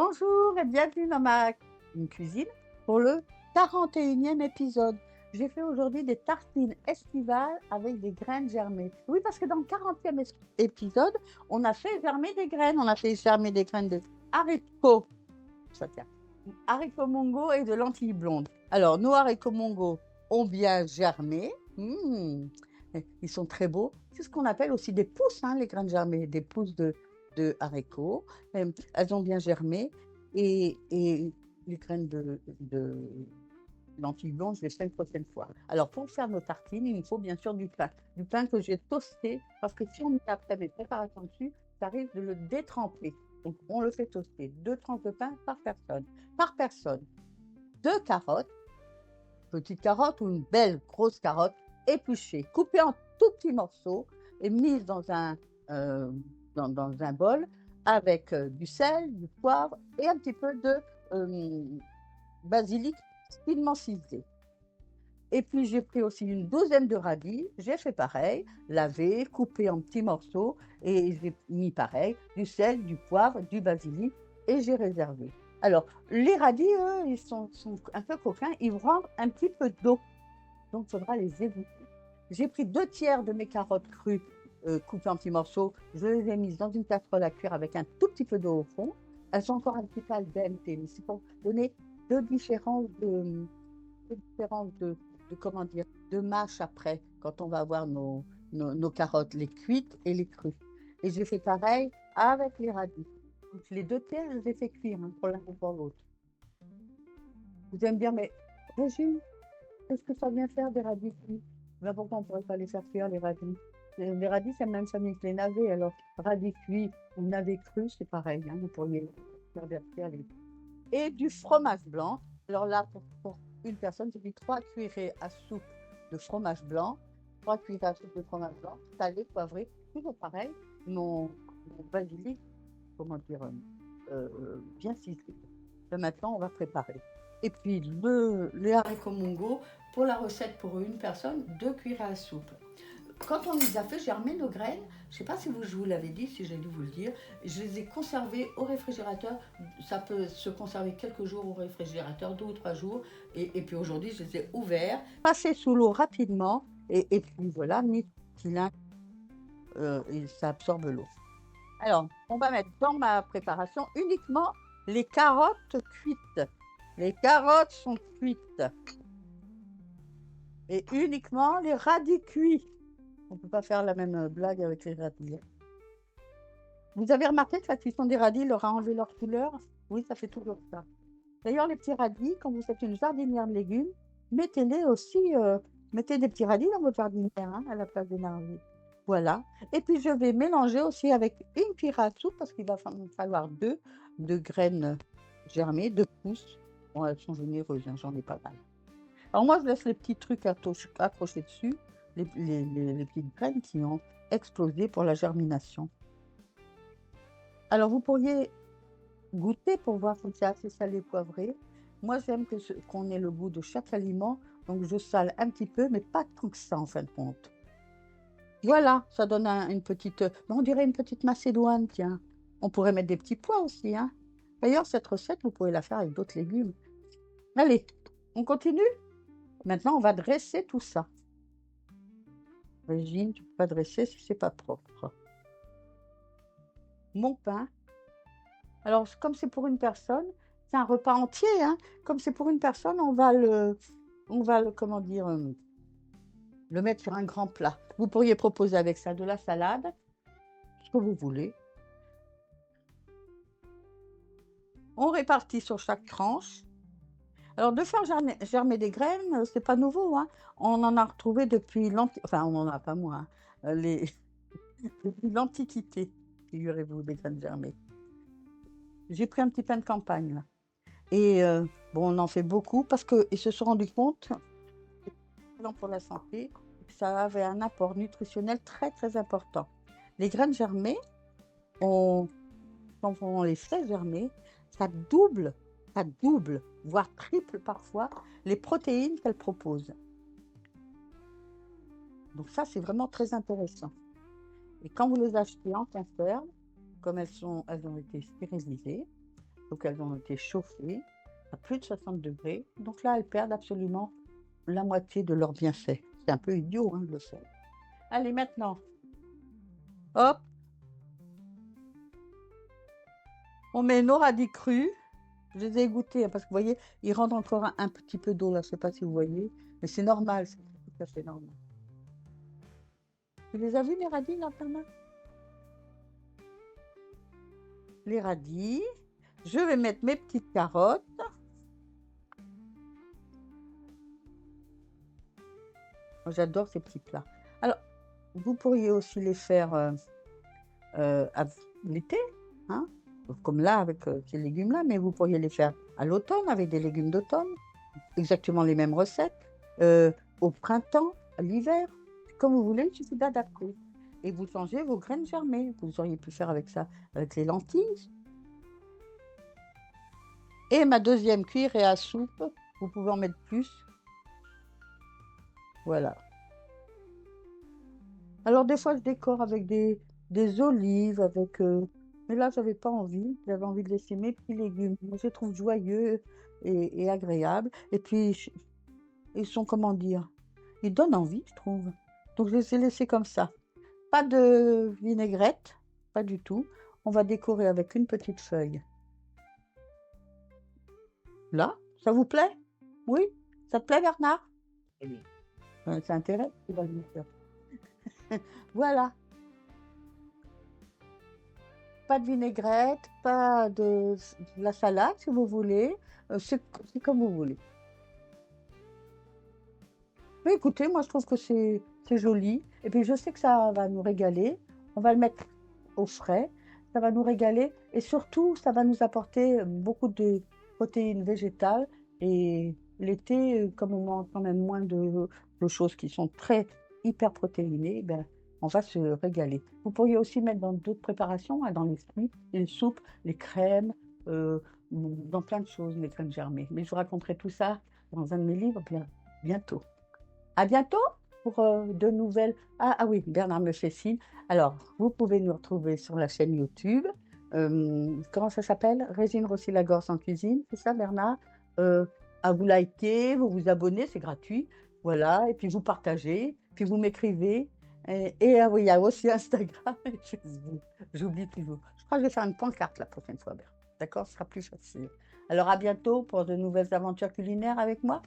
Bonjour et bienvenue dans ma cuisine pour le 41e épisode. J'ai fait aujourd'hui des tartines estivales avec des graines germées. Oui, parce que dans le 40e épisode, on a fait germer des graines. On a fait germer des graines de haricots, ça tient, haricots mongo et de lentilles blondes. Alors, nos haricots mongo ont bien germé. Ils sont très beaux. C'est ce qu'on appelle aussi des pousses, hein, les graines germées, des pousses de haricots. Elles ont bien germé. Et les graines de lentilles blondes, je les ferai une prochaine fois. Alors, pour faire nos tartines, il nous faut bien sûr du pain. Du pain que j'ai toasté, parce que si on met après mes préparations dessus, ça risque de le détremper. Donc, on le fait toaster. 2 tranches de pain par personne. Par personne, 2 carottes, petite carotte ou une belle grosse carotte, épluchée, coupée en tout petits morceaux et mise euh, dans un bol avec du sel, du poivre et un petit peu de basilic finement ciselé. Et puis j'ai pris aussi une douzaine de radis, j'ai fait pareil, lavé, coupé en petits morceaux et j'ai mis pareil, du sel, du poivre, du basilic et j'ai réservé. Alors les radis, eux, ils sont un peu coquins, ils rendent un petit peu d'eau, donc il faudra les égoutter. J'ai pris 2 tiers de mes carottes crues coupées en petits morceaux, je les ai mises dans une casserole à cuire avec un tout petit peu d'eau au fond. Elles sont encore un petit peu al dente, mais c'est pour donner deux différences de comment dire, de mâche après, quand on va avoir nos carottes, les cuites et les crues. Et j'ai fait pareil avec les radis. Donc, les 2 tiers, je les ai fait cuire, hein, pour l'un ou pour l'autre. Vous allez me dire, mais Régine, qu'est-ce que ça vient faire des radis cuits? Ben, pourquoi on ne pourrait pas les faire cuire, les radis? Les radis, c'est la même famille que les navets. Alors, radis cuits ou navets crus, c'est pareil, hein, vous pourriez faire des cuire les et du fromage blanc. Alors là, pour une personne, j'ai mis 3 cuillerées à soupe de fromage blanc, 3 cuillerées à soupe de fromage blanc, salé, poivré, toujours pareil, mon basilic, comment dire, bien ciselé. Là, maintenant, on va préparer. Et puis, les haricots mongo, pour la recette pour une personne, 2 cuillerées à soupe. Quand on les a fait germer nos graines, je ne sais pas si je vous l'avais dit, si j'ai dû vous le dire, je les ai conservées au réfrigérateur. Ça peut se conserver quelques jours au réfrigérateur, 2 ou 3 jours. Et puis aujourd'hui, je les ai ouverts, passés sous l'eau rapidement. Et puis voilà, mis et ça absorbe l'eau. Alors, on va mettre dans ma préparation uniquement les carottes cuites. Les carottes sont cuites. Et uniquement les radis cuits. On ne peut pas faire la même blague avec les radis. Vous avez remarqué que la cuisson des radis leur a enlevé leur couleur? Oui, ça fait toujours ça. D'ailleurs, les petits radis, quand vous faites une jardinière de légumes, mettez-les aussi, mettez des petits radis dans votre jardinière, hein, à la place des radis. Voilà. Et puis, je vais mélanger aussi avec une cuillère à soupe, parce qu'il va falloir 2 graines germées, 2 pousses. Bon, elles sont généreuses, hein, j'en ai pas mal. Alors, moi, je laisse les petits trucs accrochés dessus, les petites graines qui ont explosé pour la germination. Alors, vous pourriez goûter pour voir si c'est assez salé poivré. Moi, j'aime qu'on ait le goût de chaque aliment, donc je sale un petit peu, mais pas tant que ça en fin de compte. Voilà, ça donne une petite, on dirait une petite macédoine, tiens. On pourrait mettre des petits pois aussi, hein. D'ailleurs, cette recette, vous pouvez la faire avec d'autres légumes. Allez, on continue? Maintenant, on va dresser tout ça. Régine, tu ne peux pas dresser si c'est pas propre. Mon pain. Alors, comme c'est pour une personne, c'est un repas entier, hein. Comme c'est pour une personne, comment dire, le mettre sur un grand plat. Vous pourriez proposer avec ça de la salade, ce que vous voulez. On répartit sur chaque tranche. Alors, de faire germer des graines, c'est pas nouveau, hein. On en a retrouvé depuis enfin, on n'en a pas moins, hein, depuis l'Antiquité, figurez-vous, des graines germées. J'ai pris un petit pain de campagne, là. Et bon, on en fait beaucoup parce qu'ils se sont rendus compte, pour la santé, que ça avait un apport nutritionnel très, très important. Les graines germées, quand on les fait germer, ça double, voire triple parfois, les protéines qu'elles proposent. Donc ça, c'est vraiment très intéressant. Et quand vous les achetez en conserve, comme elles ont été stérilisées, Donc elles ont été chauffées à plus de 60 degrés. Donc là, elles perdent absolument la moitié de leur bienfait. C'est un peu idiot, hein, de le faire. Allez, maintenant, hop, on met nos radis crus. Je les ai goûtés, hein, parce que vous voyez, il rentre encore un petit peu d'eau là. Je ne sais pas si vous voyez, mais c'est normal, c'est tout à fait normal. Tu les as vus, les radis, là, Bernard? Les radis. Je vais mettre mes petites carottes. Moi, j'adore ces petits plats. Alors, vous pourriez aussi les faire l'été, hein, comme là avec ces légumes-là, mais vous pourriez les faire à l'automne avec des légumes d'automne, exactement les mêmes recettes, au printemps, à l'hiver, comme vous voulez, il suffit d'adapter. Et vous changez vos graines germées. Vous auriez pu faire avec ça, avec les lentilles. Et ma deuxième cuillerée à soupe, vous pouvez en mettre plus. Voilà. Alors des fois, je décore avec des olives, avec... mais là, j'avais pas envie. J'avais envie de laisser mes petits légumes. Moi, je les trouve joyeux et agréables. Et puis, ils sont, comment dire, ils donnent envie, je trouve. Donc, je les ai laissés comme ça. Pas de vinaigrette, pas du tout. On va décorer avec une petite feuille. Là, ça vous plaît? Oui? Ça te plaît, Bernard? Oui. C'est intéressant. Voilà. Pas de vinaigrette, pas de la salade si vous voulez. C'est comme vous voulez. Mais écoutez, moi je trouve que c'est joli. Et puis je sais que ça va nous régaler. On va le mettre au frais. Ça va nous régaler. Et surtout, ça va nous apporter beaucoup de protéines végétales. Et l'été, comme on mange quand même moins de choses qui sont très hyper protéinées, ben, on va se régaler. Vous pourriez aussi mettre dans d'autres préparations, hein, dans les fruits, les soupes, les crèmes, euh, dans plein de choses, les crèmes germées. Mais je vous raconterai tout ça dans un de mes livres bientôt. À bientôt pour de nouvelles. Ah oui, Bernard me fait signe. Alors, vous pouvez nous retrouver sur la chaîne YouTube. Comment ça s'appelle? Régine Rossi-Lagorce en cuisine, c'est ça, Bernard? Euh, à vous liker, vous vous abonner, c'est gratuit. Voilà, et puis vous partagez, puis vous m'écrivez. Ah oui, il y a aussi Instagram et Facebook. J'oublie toujours. Je crois que je vais faire une pancarte la prochaine fois, Bernard. D'accord? Ce sera plus facile. Alors, à bientôt pour de nouvelles aventures culinaires avec moi.